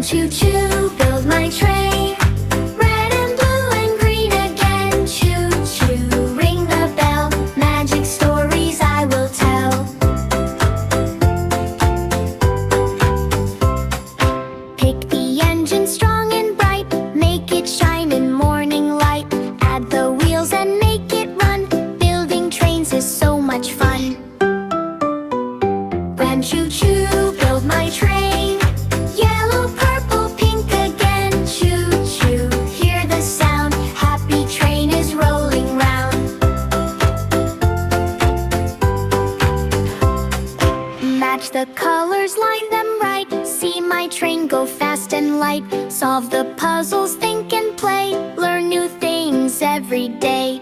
Brown choo-choo, build my train. Red and blue and green again. Choo-choo, ring the bell. Magic stories I will tell. Pick the engine strong and bright. Make it shine in morning light. Add the wheels and make it run. Building trains is so much fun. Grand choo-choo, build my train. Yellow, purple, pink again. Choo-choo, hear the sound. Happy train is rolling round. Match the colors, line them right. See my train go fast and light. Solve the puzzles, think and play. Learn new things every day.